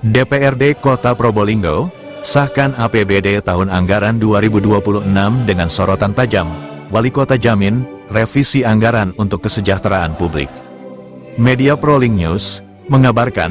DPRD Kota Probolinggo sahkan APBD tahun anggaran 2026 dengan sorotan tajam. Wali Kota jamin revisi anggaran untuk kesejahteraan publik. Media Prolink News mengabarkan,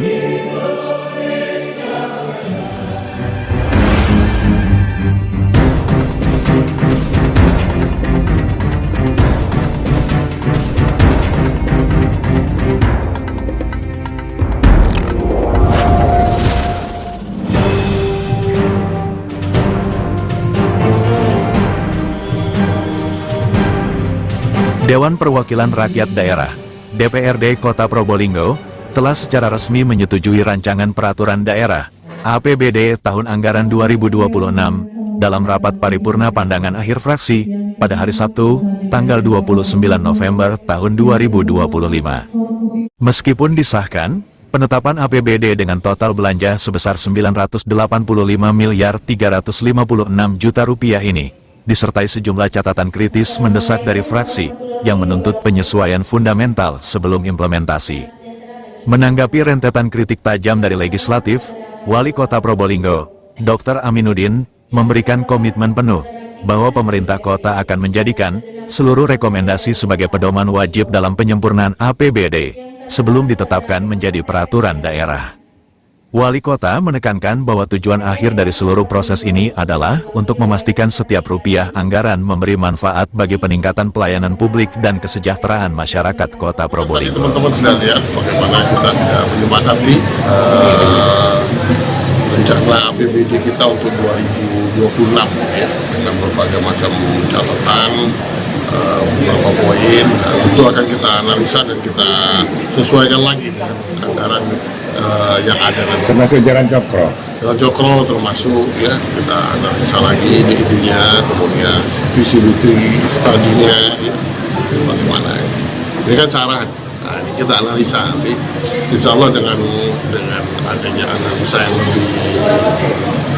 Dewan Perwakilan Rakyat Daerah (DPRD) Kota Probolinggo telah secara resmi menyetujui rancangan peraturan daerah APBD tahun anggaran 2026 dalam rapat paripurna pandangan akhir fraksi pada hari Sabtu, tanggal 29 November tahun 2025. Meskipun disahkan, penetapan APBD dengan total belanja sebesar 985 miliar 356 juta rupiah ini disertai sejumlah catatan kritis mendesak dari fraksi yang menuntut penyesuaian fundamental sebelum implementasi. Menanggapi rentetan kritik tajam dari legislatif, Wali Kota Probolinggo, Dr. Aminuddin, memberikan komitmen penuh bahwa pemerintah kota akan menjadikan seluruh rekomendasi sebagai pedoman wajib dalam penyempurnaan APBD sebelum ditetapkan menjadi peraturan daerah. Wali Kota menekankan bahwa tujuan akhir dari seluruh proses ini adalah untuk memastikan setiap rupiah anggaran memberi manfaat bagi peningkatan pelayanan publik dan kesejahteraan masyarakat Kota Probolinggo. Teman-teman sudah lihat bagaimana kita sudah menyepakati rencana APBD kita untuk 2026 ya, dengan berbagai macam catatan, beberapa poin. Itu akan kita analisa dan kita sesuaikan lagi dengan anggaran yang ada nanti. Termasuk jalan Cokro. Jalan Cokro termasuk ya, kita analisa lagi ide-idenya, kemudian visibility study-nya ya, bagaimana. Ini kan saran. Nah, ini kita analisa nanti. Insya Allah dengan adanya analisa yang lebih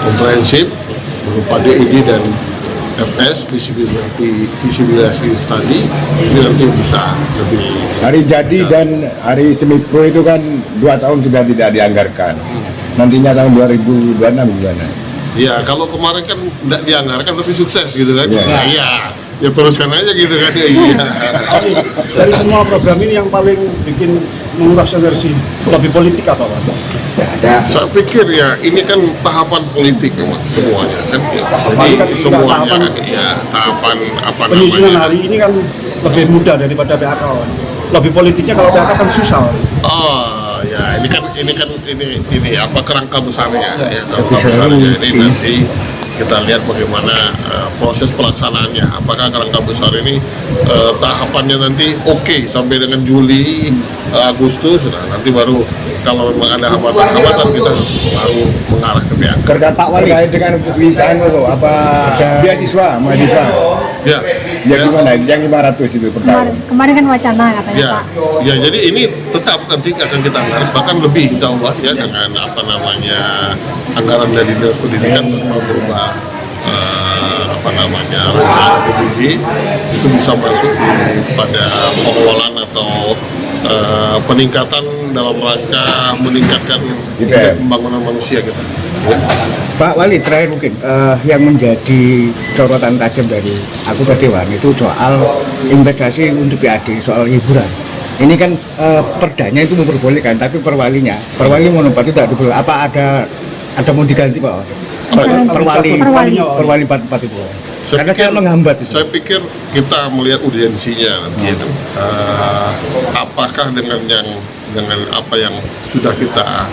komprehensif berupa DID dan FS, visibility study, ini nanti bisa lebih. Hari jadi dan hari semi pro itu kan 2 tahun sudah tidak dianggarkan. Nantinya tahun 2026 gimana? Iya, kalau kemarin kan tidak dianggarkan tapi sukses gitu kan? Ya. Nah, iya, ya teruskan aja gitu kan? Iya. Dari semua program ini yang paling bikin menguras energi lebih politik apa Pak? Saya pikir ya ini kan tahapan politik semuanya kan. Jadi semuanya ya tahapan apa penyusunan namanya. hari ini kan lebih mudah daripada PAK. Lebih politiknya kalau PAK kan susah. Oh ya ini apa kerangka besarnya ya, kerangka besarnya ini nanti kita lihat bagaimana proses pelaksanaannya. Apakah kerangka besar ini tahapannya nanti oke sampai dengan Juli, Agustus, nah nanti baru kalau memang ada hambatan-hambatan kita baru mengarah ke pihak. Pak Wali dengan bisa apa beasiswa mahasiswa? Ya, Gimana? Yang 500 itu per tahun. Kemarin kan wacana katanya ya, Pak. ya jadi ini tetap nanti akan kita anggaran bahkan lebih insya Allah ya dengan apa namanya anggaran dari Dinas Pendidikan berupa apa namanya APBD itu bisa masuk pada pengelolaan atau peningkatan dalam rangka meningkatkan pembangunan manusia kita. Ya. Pak Wali, terakhir mungkin yang menjadi sorotan tajam dari aku ke Dewan itu soal investasi untuk PAD, soal hiburan. Ini kan perdanya itu memperbolehkan, tapi perwali monopati tidak diperbolehkan. Apa ada mau diganti Pak? Perwali 44 itu. Karena saya menghambat itu. Saya pikir kita melihat urgensinya nanti itu. Apakah dengan apa yang sudah kita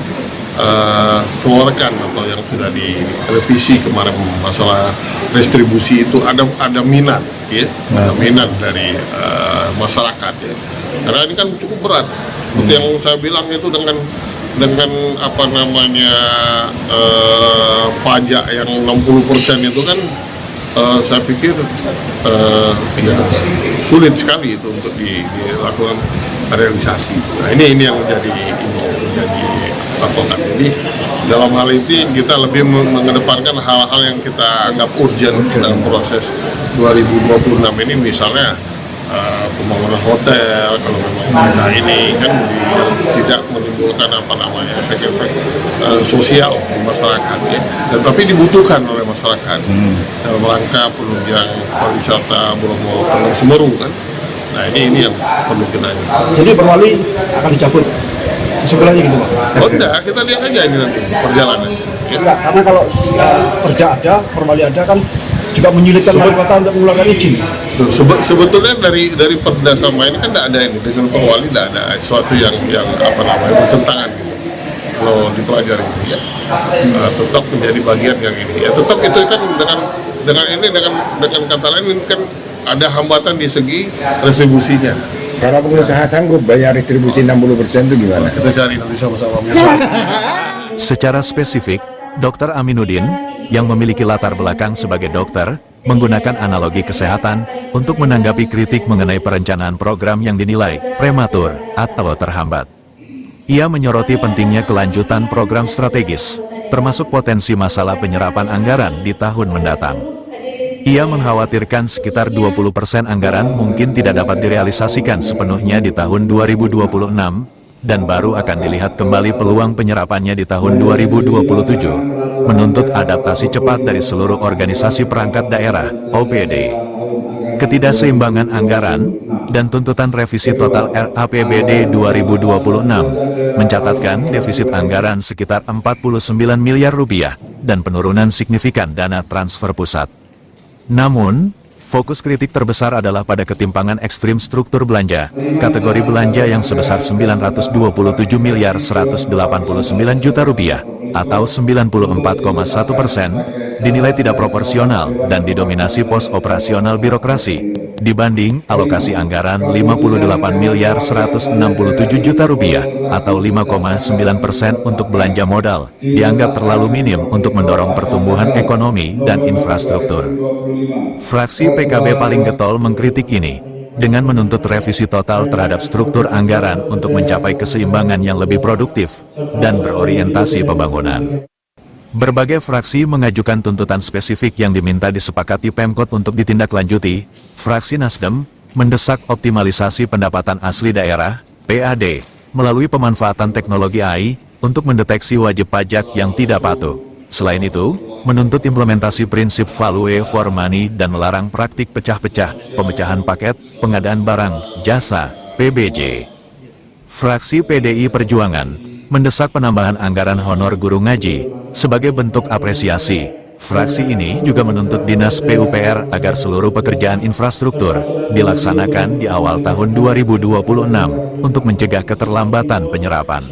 keluarkan atau yang sudah direvisi kemarin masalah distribusi itu ada minat ya, ada minat dari masyarakat ya. Karena ini kan cukup berat. Seperti yang saya bilang itu dengan apa namanya pajak yang 60% itu kan saya pikir ya, sulit sekali itu untuk dilakukan realisasi. Nah ini yang menjadi patokan. Jadi dalam hal ini kita lebih mengedepankan hal-hal yang kita anggap urgent dalam proses 2026 ini, misalnya pembangunan hotel kalau memang kita ini kan tidak menimbulkan apa namanya efek-efek sosial di masyarakat ya, tetapi dibutuhkan oleh masyarakat dalam rangka penunjang pariwisata Bromo Tengger Semeru kan. Nah ini yang perlu kita ini. Jadi Perwali akan dicabut kesimpulannya gitu Pak? Oh enggak, kita lihat aja ini nanti perjalanan. Ya. Enggak, karena kalau Perda ada, Perwali ada kan juga menyulitkan wali kota untuk mengeluarkan izin. Sebetulnya dari Perda sama ini kan tidak ada ini, dengan Perwali tidak ada sesuatu yang apa namanya bertentangan gitu. Kalau dipelajari ya, tetap menjadi bagian yang ini. Ya tetap itu kan dengan kata lain kan ada hambatan di segi retribusinya. Kalau pengusaha sanggup bayar retribusi 60% itu gimana? Kita cari nanti sama-sama besok. Secara spesifik, Dr. Aminuddin, yang memiliki latar belakang sebagai dokter, menggunakan analogi kesehatan untuk menanggapi kritik mengenai perencanaan program yang dinilai prematur atau terhambat. Ia menyoroti pentingnya kelanjutan program strategis, termasuk potensi masalah penyerapan anggaran di tahun mendatang. Ia mengkhawatirkan sekitar 20% anggaran mungkin tidak dapat direalisasikan sepenuhnya di tahun 2026, dan baru akan dilihat kembali peluang penyerapannya di tahun 2027, menuntut adaptasi cepat dari seluruh organisasi perangkat daerah, OPD. Ketidakseimbangan anggaran, dan tuntutan revisi total RAPBD 2026, mencatatkan defisit anggaran sekitar 49 miliar rupiah, dan penurunan signifikan dana transfer pusat. Namun, fokus kritik terbesar adalah pada ketimpangan ekstrim struktur belanja, kategori belanja yang sebesar 927 miliar 189 juta rupiah, atau 94,1%, dinilai tidak proporsional dan didominasi pos operasional birokrasi, dibanding alokasi anggaran 58 miliar 167 juta rupiah, atau 5,9% untuk belanja modal, dianggap terlalu minim untuk mendorong pertumbuhan ekonomi dan infrastruktur. Fraksi PKB paling getol mengkritik ini, dengan menuntut revisi total terhadap struktur anggaran untuk mencapai keseimbangan yang lebih produktif dan berorientasi pembangunan. Berbagai fraksi mengajukan tuntutan spesifik yang diminta disepakati Pemkot untuk ditindaklanjuti. Fraksi Nasdem mendesak optimalisasi pendapatan asli daerah, PAD, melalui pemanfaatan teknologi AI untuk mendeteksi wajib pajak yang tidak patuh. Selain itu, menuntut implementasi prinsip value for money dan melarang praktik pecah-pecah, pemecahan paket, pengadaan barang, jasa, PBJ. Fraksi PDI Perjuangan mendesak penambahan anggaran honor guru ngaji sebagai bentuk apresiasi. Fraksi ini juga menuntut Dinas PUPR agar seluruh pekerjaan infrastruktur dilaksanakan di awal tahun 2026 untuk mencegah keterlambatan penyerapan.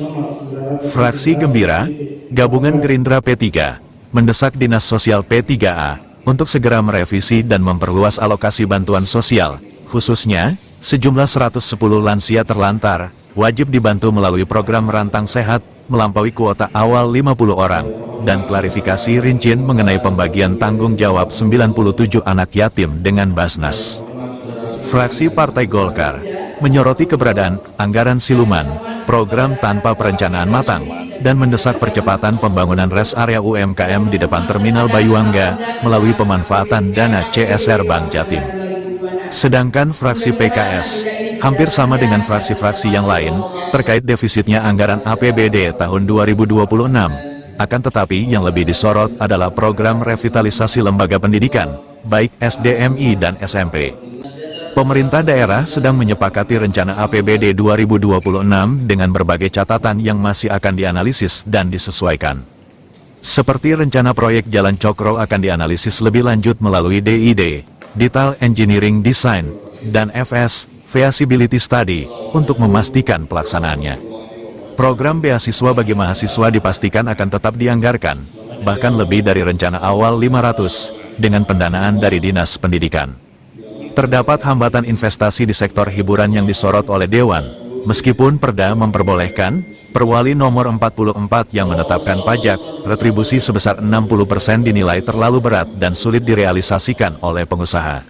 Fraksi Gembira, Gabungan Gerindra P3, mendesak Dinas Sosial P3A untuk segera merevisi dan memperluas alokasi bantuan sosial, khususnya sejumlah 110 lansia terlantar, wajib dibantu melalui program Rantang Sehat, melampaui kuota awal 50 orang, dan klarifikasi rincian mengenai pembagian tanggung jawab 97 anak yatim dengan Basnas. Fraksi Partai Golkar menyoroti keberadaan anggaran siluman, program tanpa perencanaan matang, dan mendesak percepatan pembangunan rest area UMKM di depan Terminal Bayuangga melalui pemanfaatan dana CSR Bank Jatim. Sedangkan fraksi PKS hampir sama dengan fraksi-fraksi yang lain terkait defisitnya anggaran APBD tahun 2026. Akan tetapi yang lebih disorot adalah program revitalisasi lembaga pendidikan, baik SDMI dan SMP. Pemerintah daerah sedang menyepakati rencana APBD 2026 dengan berbagai catatan yang masih akan dianalisis dan disesuaikan. Seperti rencana proyek Jalan Cokro akan dianalisis lebih lanjut melalui DID, Detail Engineering Design, dan FS, Feasibility Study, untuk memastikan pelaksanaannya. Program beasiswa bagi mahasiswa dipastikan akan tetap dianggarkan, bahkan lebih dari rencana awal 500, dengan pendanaan dari Dinas Pendidikan. Terdapat hambatan investasi di sektor hiburan yang disorot oleh Dewan, meskipun Perda memperbolehkan, Perwali nomor 44 yang menetapkan pajak, retribusi sebesar 60% dinilai terlalu berat dan sulit direalisasikan oleh pengusaha.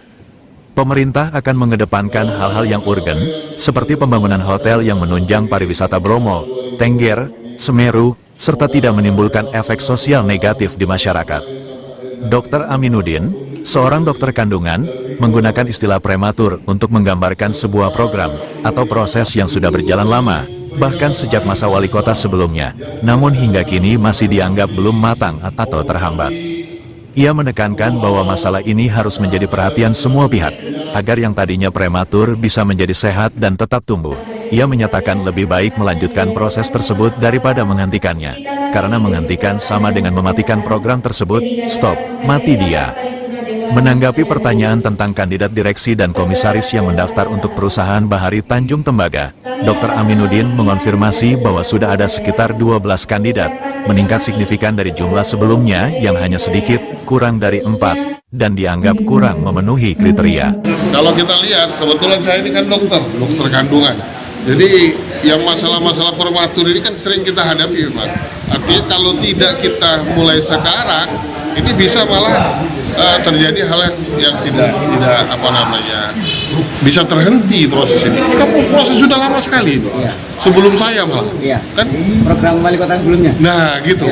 Pemerintah akan mengedepankan hal-hal yang urgen, seperti pembangunan hotel yang menunjang pariwisata Bromo, Tengger, Semeru, serta tidak menimbulkan efek sosial negatif di masyarakat. Dr. Aminuddin, seorang dokter kandungan, menggunakan istilah prematur untuk menggambarkan sebuah program atau proses yang sudah berjalan lama, bahkan sejak masa wali kota sebelumnya, namun hingga kini masih dianggap belum matang atau terhambat. Ia menekankan bahwa masalah ini harus menjadi perhatian semua pihak, agar yang tadinya prematur bisa menjadi sehat dan tetap tumbuh. Ia menyatakan lebih baik melanjutkan proses tersebut daripada menghentikannya, karena menghentikan sama dengan mematikan program tersebut. Stop, mati dia. Menanggapi pertanyaan tentang kandidat direksi dan komisaris yang mendaftar untuk perusahaan Bahari Tanjung Tembaga, Dr. Aminuddin mengonfirmasi bahwa sudah ada sekitar 12 kandidat, meningkat signifikan dari jumlah sebelumnya yang hanya sedikit, kurang dari 4, dan dianggap kurang memenuhi kriteria. Kalau kita lihat, kebetulan saya ini kan dokter kandungan. Jadi yang masalah-masalah prematur ini kan sering kita hadapi, Pak. Artinya kalau tidak kita mulai sekarang, ini bisa malah terjadi hal yang tidak bisa terhenti proses ini. Ini kan proses sudah lama sekali, Iya. sebelum saya malah, kan? Program wali kota sebelumnya. Nah, gitu.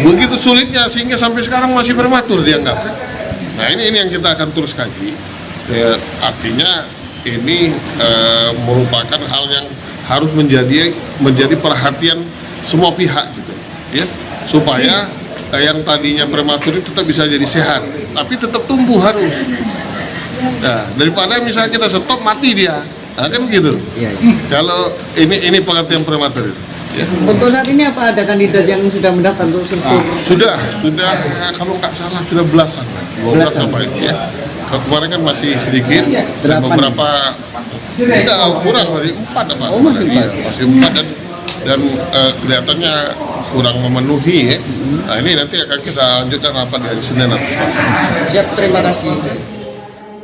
Begitu sulitnya sehingga sampai sekarang masih prematur dianggap. Nah, ini yang kita akan terus kaji. Artinya ini merupakan hal yang harus menjadi perhatian semua pihak gitu, ya, supaya yang tadinya prematur itu tetap bisa jadi sehat, tapi tetap tumbuh harus. Nah, daripada misalnya kita stop mati dia, nah, kan begitu. Iya. Kalau ini pengertian prematur itu. Ya. Untuk saat ini apa ada kandidat yang sudah mendaftar untuk struktur? Sudah kalau nggak salah sudah belasan, 12 sampai ya. Kemarin kan masih sedikit, dan 8. beberapa tidak kurang dari 4 apa? Oh, masih 4. Iya, masih 4 dan kelihatannya kurang memenuhi ya. Nah, ini nanti akan kita lanjutkan rapat dari Senin atau Selasa. Siap, terima kasih.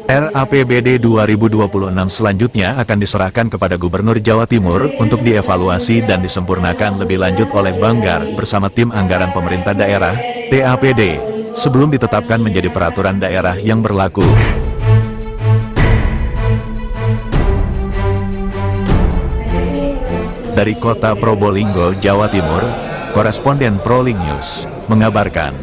RAPBD 2026 selanjutnya akan diserahkan kepada Gubernur Jawa Timur untuk dievaluasi dan disempurnakan lebih lanjut oleh Banggar bersama tim anggaran pemerintah daerah, TAPD, sebelum ditetapkan menjadi peraturan daerah yang berlaku. Dari kota Probolinggo, Jawa Timur, koresponden Prolink News mengabarkan.